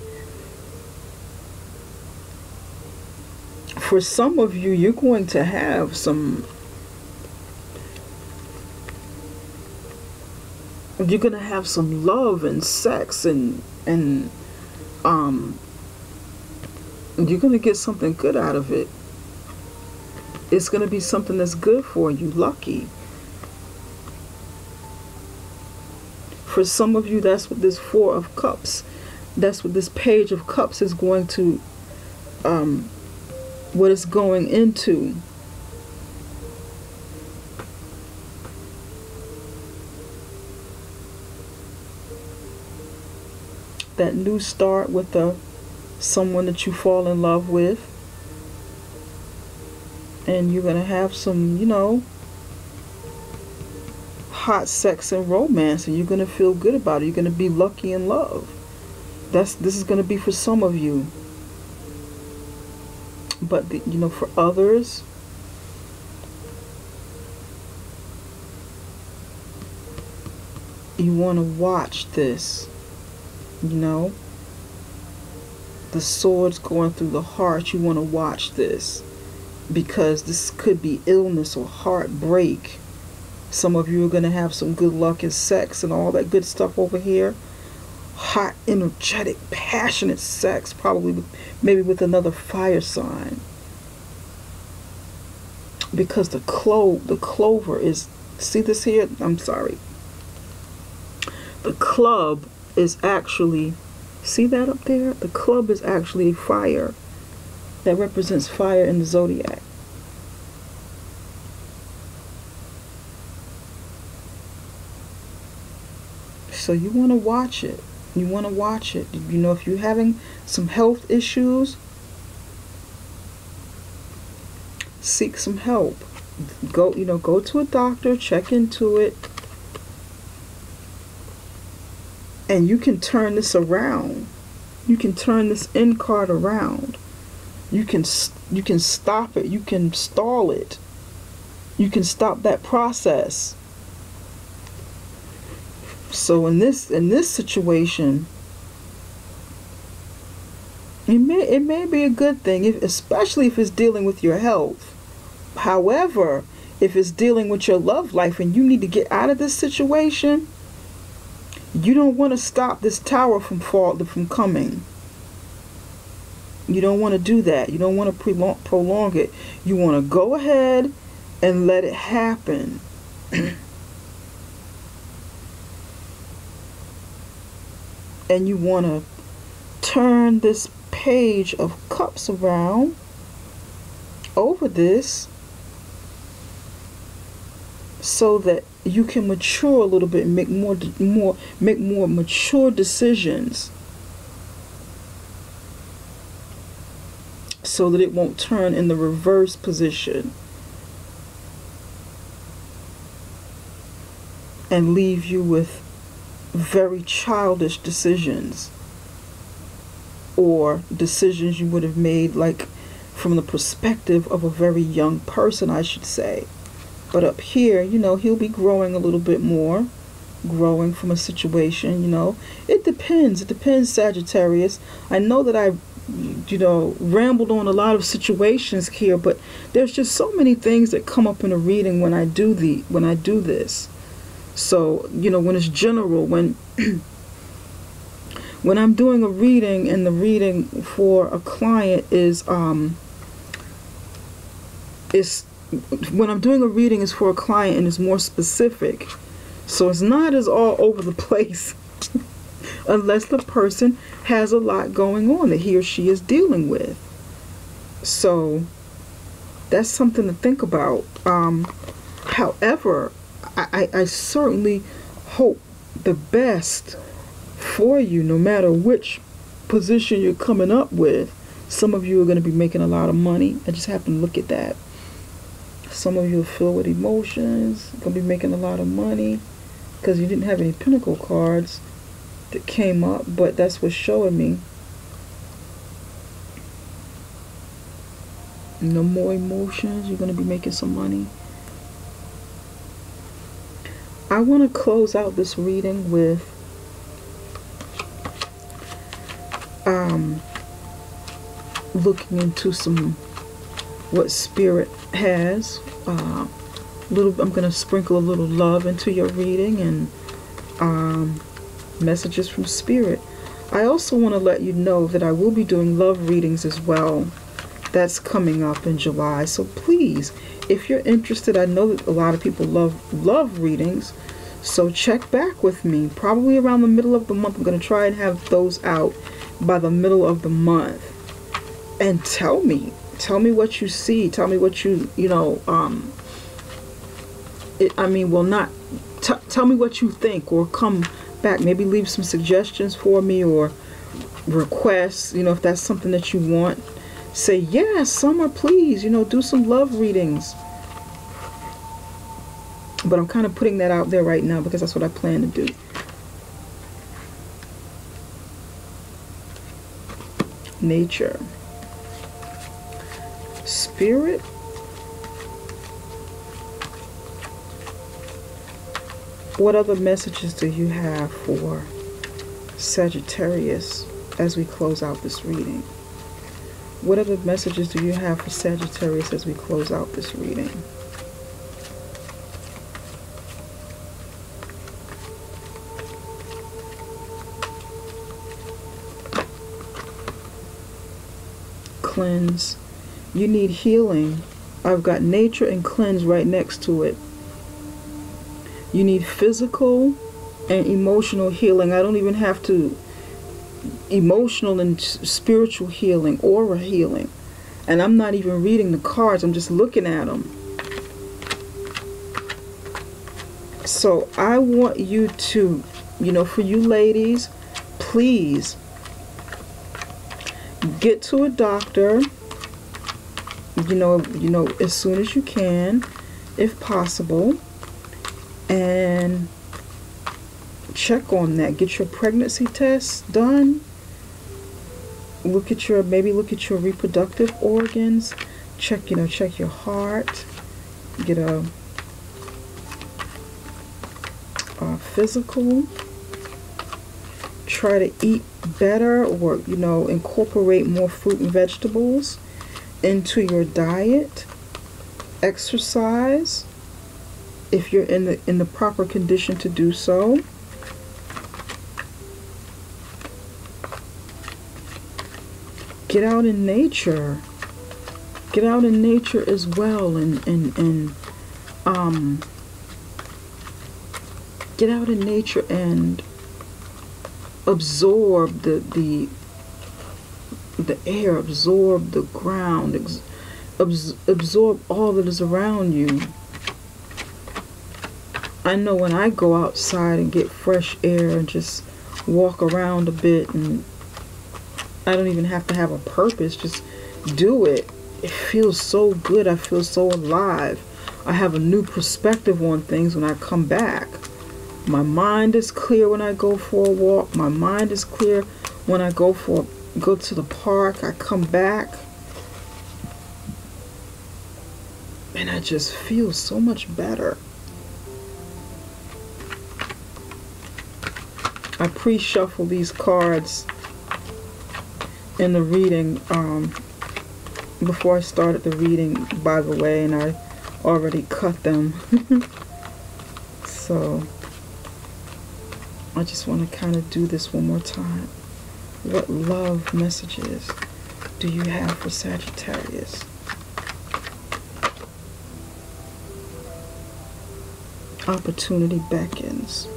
For some of you, you're going to have some, love and sex and you're going to get something good out of it. It's going to be something that's good for you, lucky. For some of you, that's what this Four of Cups, that's what this Page of Cups is going to, what it's going into. That new start with someone that you fall in love with. And you're going to have some, hot sex and romance, and you're going to feel good about it. You're going to be lucky in love. This is going to be for some of you. But, for others, You want to watch this, you know. The swords going through the heart, you want to watch this. Because this could be illness or heartbreak. Some of you are going to have some good luck in sex and all that good stuff over here. Hot, energetic, passionate sex, probably maybe with another fire sign. Because the clover is, see this here? I'm sorry. The club is actually, see that up there? The club is actually fire. That represents fire in the zodiac. So you want to watch it. You want to watch it. You know, if you're having some health issues, seek some help. Go, you know, go to a doctor, check into it. And you can turn this around. You can turn this end card around. You can stop it. You can stall it. You can stop that process. So in this situation, it may be a good thing, especially if it's dealing with your health. However, if it's dealing with your love life and you need to get out of this situation, you don't want to stop this tower from coming. You don't want to do that. You don't want to prolong it. You want to go ahead and let it happen. And you want to turn this page of cups around over this so that you can mature a little bit and make more mature decisions, so that it won't turn in the reverse position and leave you with very childish decisions, or decisions you would have made like from the perspective of a very young person, I should say. But up here, you know, he'll be growing a little bit more, growing from a situation, you know. It depends, Sagittarius. I know that I, you know, rambled on a lot of situations here, but there's just so many things that come up in a reading when I do this. So, you know, when it's general, when I'm doing a reading and the reading for a client is when I'm doing a reading is for a client and is more specific. So it's not as all over the place unless the person has a lot going on that he or she is dealing with. So that's something to think about. However, I certainly hope the best for you, no matter which position you're coming up with. Some of you are going to be making a lot of money. I just happen to look at that. Some of you are filled with emotions, going to be making a lot of money because you didn't have any Pentacle cards that came up, but that's what's showing me. No more emotions. You're going to be making some money. I want to close out this reading with looking into what Spirit has. I'm going to sprinkle a little love into your reading and messages from Spirit. I also want to let you know that I will be doing love readings as well. That's coming up in July. So please, if you're interested, I know that a lot of people love readings. So check back with me. Probably around the middle of the month. I'm going to try and have those out by the middle of the month. And tell me what you see. Tell me what tell me what you think, or come back. Maybe leave some suggestions for me or requests. You know, if that's something that you want. Say, yes, Summer, please, you know, do some love readings. But I'm kind of putting that out there right now because that's what I plan to do. Nature. Spirit. What other messages do you have for Sagittarius as we close out this reading? What other messages do you have for Sagittarius as we close out this reading? Cleanse. You need healing. I've got nature and cleanse right next to it. You need physical and emotional healing. I don't even have to. Emotional and spiritual healing, aura healing. And I'm not even reading the cards. I'm just looking at them. So I want you to, for you ladies, please get to a doctor, as soon as you can, if possible, and check on that. Get your pregnancy test done. Maybe look at your reproductive organs. Check your heart. Get a physical. Try to eat better, or incorporate more fruit and vegetables into your diet. Exercise if you're in the proper condition to do so. Get out in nature. Get out in nature as well, and get out in nature and absorb the air, absorb the ground, absorb all that is around you. I know when I go outside and get fresh air and just walk around a bit, and I don't even have to have a purpose, just do it. It feels so good. I feel so alive. I have a new perspective on things when I come back. My mind is clear when I go for a walk. My mind is clear when I go to the park. I come back and I just feel so much better. I pre-shuffle these cards in the reading before I started the reading, by the way, and I already cut them. So I just want to kind of do this one more time. What love messages do you have for Sagittarius? Opportunity beckons.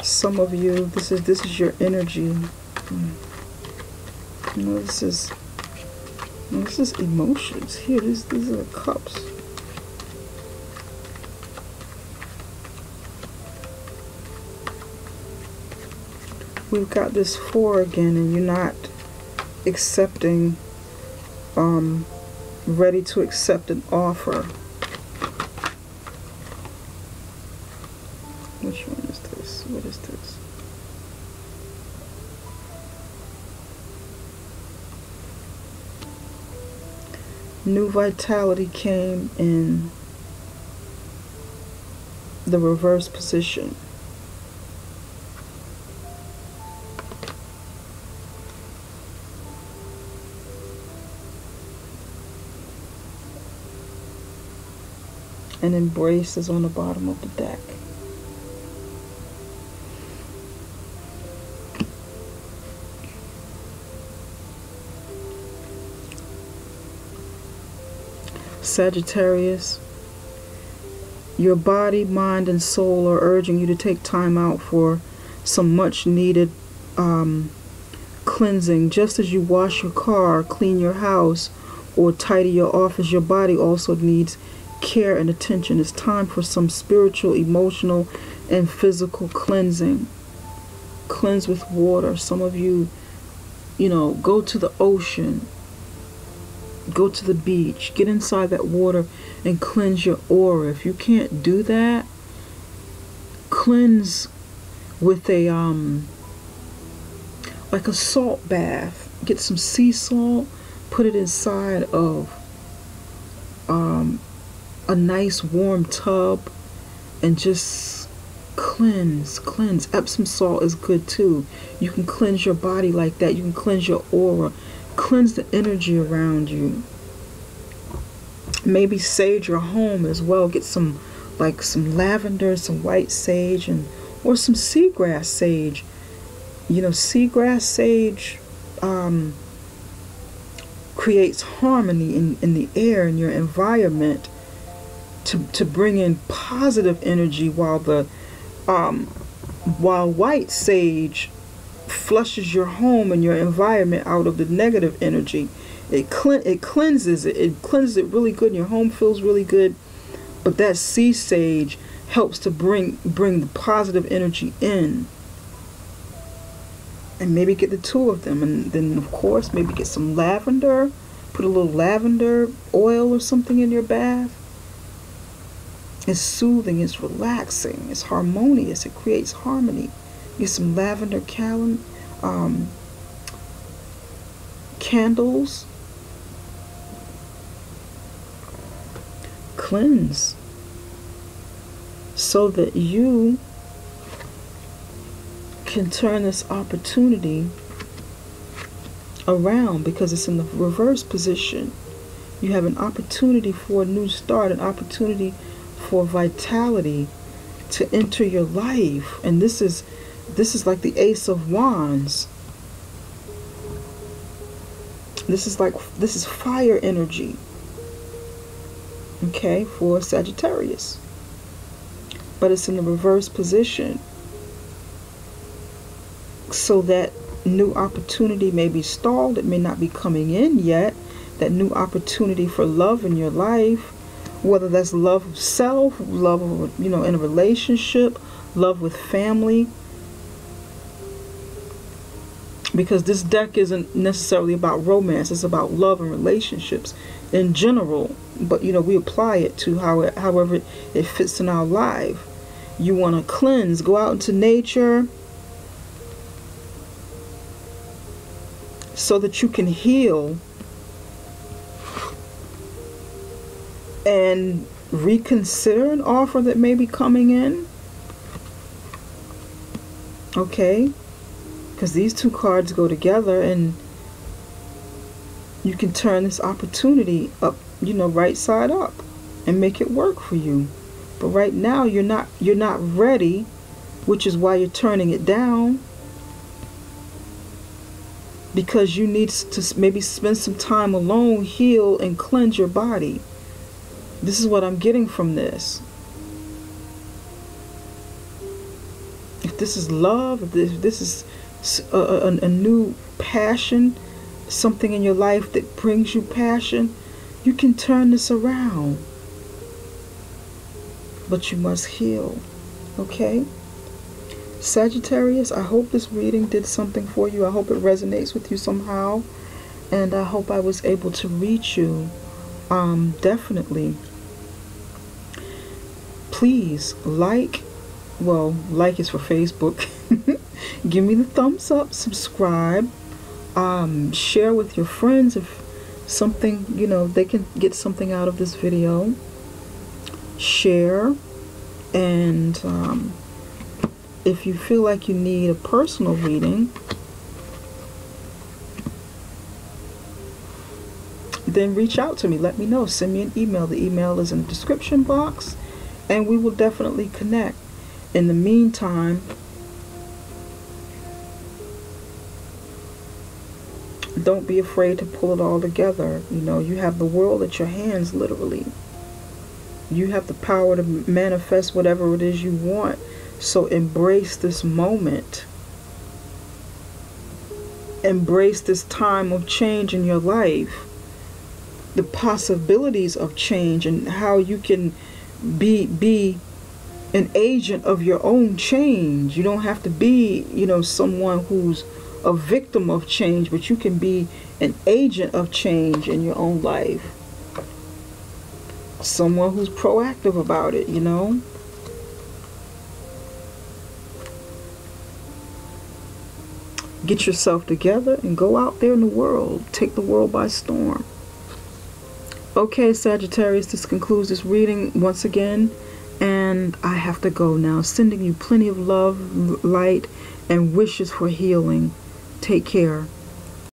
Some of you, this is your energy. This is emotions. Here, these are the cups. We've got this 4 again, and you're not accepting, ready to accept an offer. Which one is this? What is this? New vitality came in the reverse position. And embrace is on the bottom of the deck. Sagittarius, your body, mind, and soul are urging you to take time out for some much needed cleansing. Just as you wash your car, clean your house, or tidy your office, your body also needs care and attention. It's time for some spiritual, emotional, and physical cleansing. Cleanse with water. Some of you, go to the ocean. Go to the beach, get inside that water and cleanse your aura. If you can't do that, cleanse with a like a salt bath. Get some sea salt, put it inside of a nice warm tub, and just cleanse. Epsom salt is good too. You can cleanse your body like that. You can cleanse your aura, cleanse the energy around you. Maybe sage your home as well. Get some lavender, some white sage, or some seagrass sage. You know, seagrass sage creates harmony in the air, in your environment, to bring in positive energy, while white sage flushes your home and your environment out of the negative energy. It cleanses it. It cleanses it really good, and your home feels really good. But that sea sage helps to bring the positive energy in. And maybe get the two of them, and then of course maybe get some lavender. Put a little lavender oil or something in your bath. It's soothing, it's relaxing, it's harmonious, it creates harmony. Get some lavender candles. Cleanse so that you can turn this opportunity around, because it's in the reverse position. You have an opportunity for a new start, an opportunity for vitality to enter your life. And this is like the Ace of Wands. This is fire energy. Okay, for Sagittarius. But it's in the reverse position. So that new opportunity may be stalled. It may not be coming in yet. That new opportunity for love in your life, whether that's love of self, love of, in a relationship, love with family. Because this deck isn't necessarily about romance. It's about love and relationships in general. But we apply it to however it fits in our life. You want to cleanse, go out into nature, so that you can heal and reconsider an offer that may be coming in. Okay, because these two cards go together, and you can turn this opportunity up, right side up, and make it work for you. But right now you're not ready, which is why you're turning it down. Because you need to maybe spend some time alone, heal, and cleanse your body. This is what I'm getting from this. If this is love, if this is a new passion, something in your life that brings you passion, you can turn this around. But you must heal. Okay? Sagittarius, I hope this reading did something for you. I hope it resonates with you somehow, and I hope I was able to reach you. Definitely. Please like is for Facebook. Give me the thumbs up, subscribe, share with your friends if something, they can get something out of this video. Share, and if you feel like you need a personal reading, then reach out to me. Let me know. Send me an email. The email is in the description box, and we will definitely connect. In the meantime, don't be afraid to pull it all together. You have the world at your hands, literally. You have the power to manifest whatever it is you want. So embrace this moment. Embrace this time of change in your life. The possibilities of change, and how you can be an agent of your own change. You don't have to be, someone who's a victim of change, but you can be an agent of change in your own life. Someone who's proactive about it, Get yourself together and go out there in the world. Take the world by storm. Okay, Sagittarius, this concludes this reading once again. And I have to go now. Sending you plenty of love, light, and wishes for healing. Take care.